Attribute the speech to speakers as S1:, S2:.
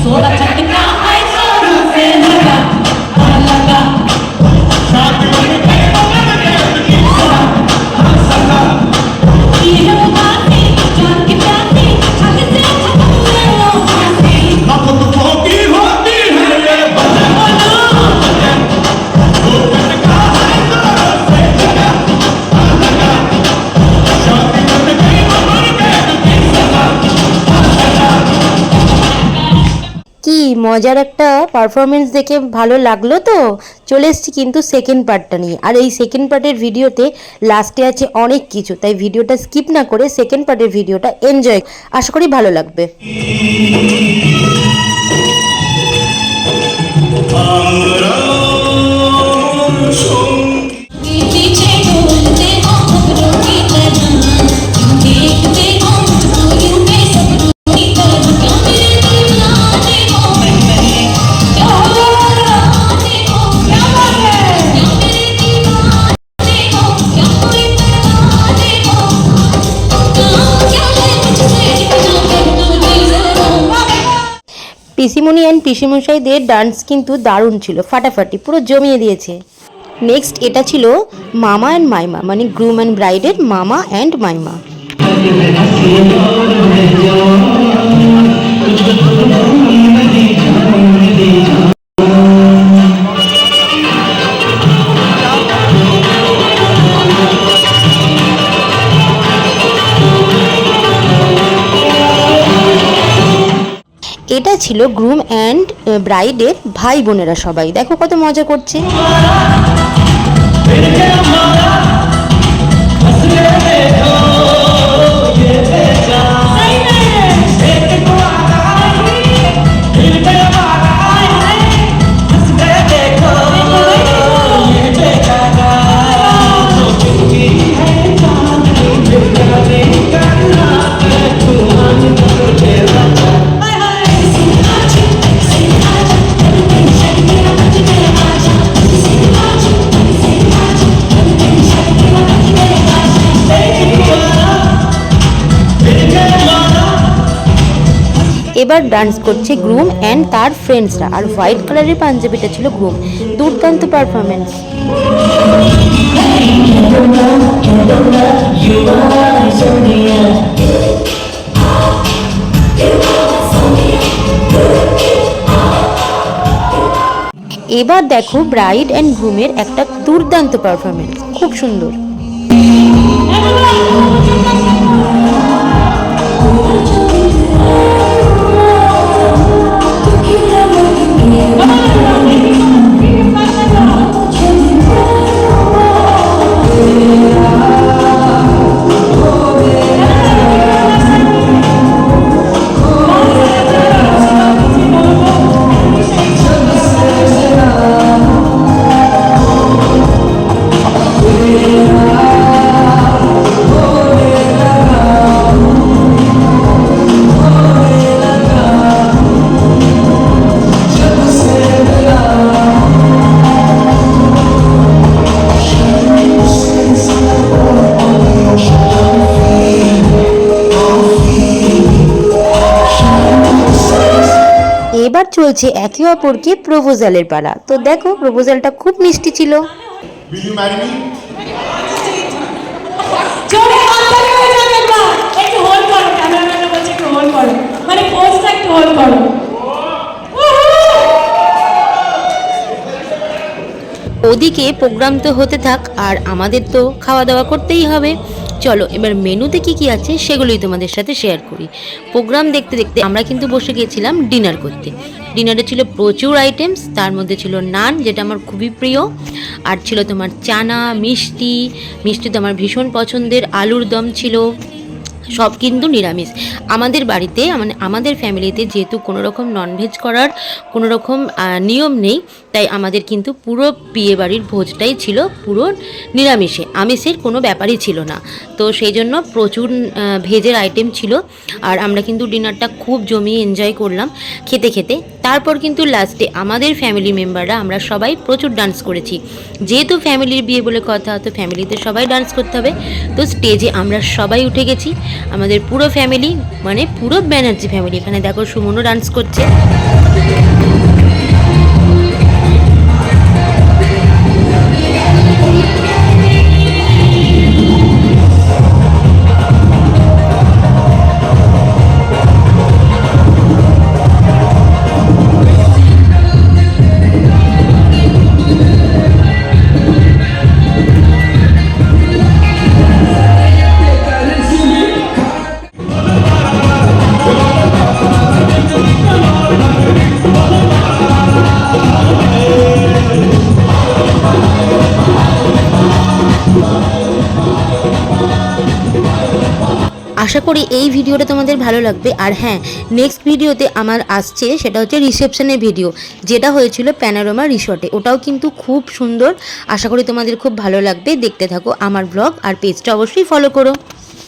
S1: सोलह छटका है सोलह से लगा लगा ये हो बातें जान के प्यासे छक से खत्म ले लो फांसी
S2: अब तो होती होती है ये
S3: কি মজার একটা পারফরমেন্স দেখে ভালো লাগলো। তো চলে এসেছি কিন্তু সেকেন্ড পার্টটা নিয়ে। আর এই সেকেন্ড পার্টের ভিডিওতে লাস্টে আছে অনেক কিছু, তাই ভিডিওটা স্কিপ না করে সেকেন্ড পার্টের ভিডিওটা এনজয়, আশা করি ভালো লাগবে।
S1: पीछे ढूंढते हो खबरों की तरह देखते हो मुझको यूं बेसब्रों की तरह क्या मेरे दीवाने हो क्या दीवाने हो क्या बात है क्या मेरे दीवाने हो क्या कोई परवाने हो काम क्या है मुझसे इतना कर दो जरा
S3: পিসিমণি অ্যান্ড পিসিমশাইদের ডান্স কিন্তু দারুণ ছিল, ফাটাফাটি পুরো জমিয়ে দিয়েছে। নেক্সট এটা ছিল মামা অ্যান্ড মাইমা, মানে গ্রুম অ্যান্ড ব্রাইডের মামা অ্যান্ড মাইমা। এটা ছিল গ্রুম অ্যান্ড ব্রাইডের ভাই বোনেরা, সবাই দেখো কত মজা করছে। এবার ডান্স করছে গ্রুম অ্যান্ড তার ফ্রেন্ডসরা, আর হোয়াইট কালারের পাঞ্জাবিটা ছিল গ্রুম। দুর্দান্ত পারফরমেন্স। এবার দেখো ব্রাইড অ্যান্ড গ্রুমের একটা দুর্দান্ত পারফরমেন্স, খুব সুন্দর। এবার চলছে একে অপরকে প্রপোজালের পালা। তো দেখো প্রপোজালটা খুব মিষ্টি ছিল।
S2: Will you marry me?
S1: জোরে হাততালি হয়ে যাবে একবার একটু হোল্ড করো ক্যামেরাম্যানরা বলছে একটু হোল্ড করো মানে পোজটা একটু হোল্ড করো
S3: ওদিকে প্রোগ্রাম তো হতে থাক, আর আমাদের তো খাওয়া দাওয়া করতেই হবে। চলো এবার মেনুতে কি কি আছে সেগুলোই তোমাদের সাথে শেয়ার করি। প্রোগ্রাম দেখতে দেখতে আমরা কিন্তু বসে গিয়েছিলাম ডিনার করতে। ডিনারে ছিল প্রচুর আইটেমস, তার মধ্যে ছিল নান, যেটা আমার খুবই প্রিয়, আর ছিল তোমার চানা, মিষ্টি মিষ্টি তো আমার ভীষণ পছন্দের, আলুর দম ছিল, সব কিন্তু নিরামিষ। আমাদের বাড়িতে মানে আমাদের ফ্যামিলিতে যেহেতু কোনো রকম ননভেজ করার কোনো রকম নিয়ম নেই, তাই আমাদের কিন্তু পুরো বিয়ে বাড়ির ভোজটাই ছিল পুরো নিরামিষে, আমিষের কোনো ব্যাপারই ছিল না। তো সেই জন্য প্রচুর ভেজের আইটেম ছিল, আর আমরা কিন্তু ডিনারটা খুব জমিয়ে এনজয় করলাম খেতে খেতে। তারপর কিন্তু লাস্টে আমাদের ফ্যামিলি মেম্বাররা আমরা সবাই প্রচুর ডান্স করেছি। যেহেতু ফ্যামিলির বিয়ে বলে কথা, তো ফ্যামিলিতে সবাই ডান্স করতে হবে। তো স্টেজে আমরা সবাই উঠে গেছি, আমাদের পুরো ফ্যামিলি, মানে পুরো ব্যানার্জি ফ্যামিলি। এখানে দেখো সুমনও ডান্স করছে। আশা করি এই ভিডিওটা তোমাদের ভালো লাগবে। আর হ্যাঁ, নেক্সট ভিডিওতে আমার আসছে, সেটা হচ্ছে রিসেপশনের ভিডিও, যেটা হয়েছিল প্যানোরামা রিসর্টে। ওটাও কিন্তু খুব সুন্দর, আশা করি তোমাদের খুব ভালো লাগবে। দেখতে থাকো আমার ব্লগ, আর পেজটা অবশ্যই ফলো করো।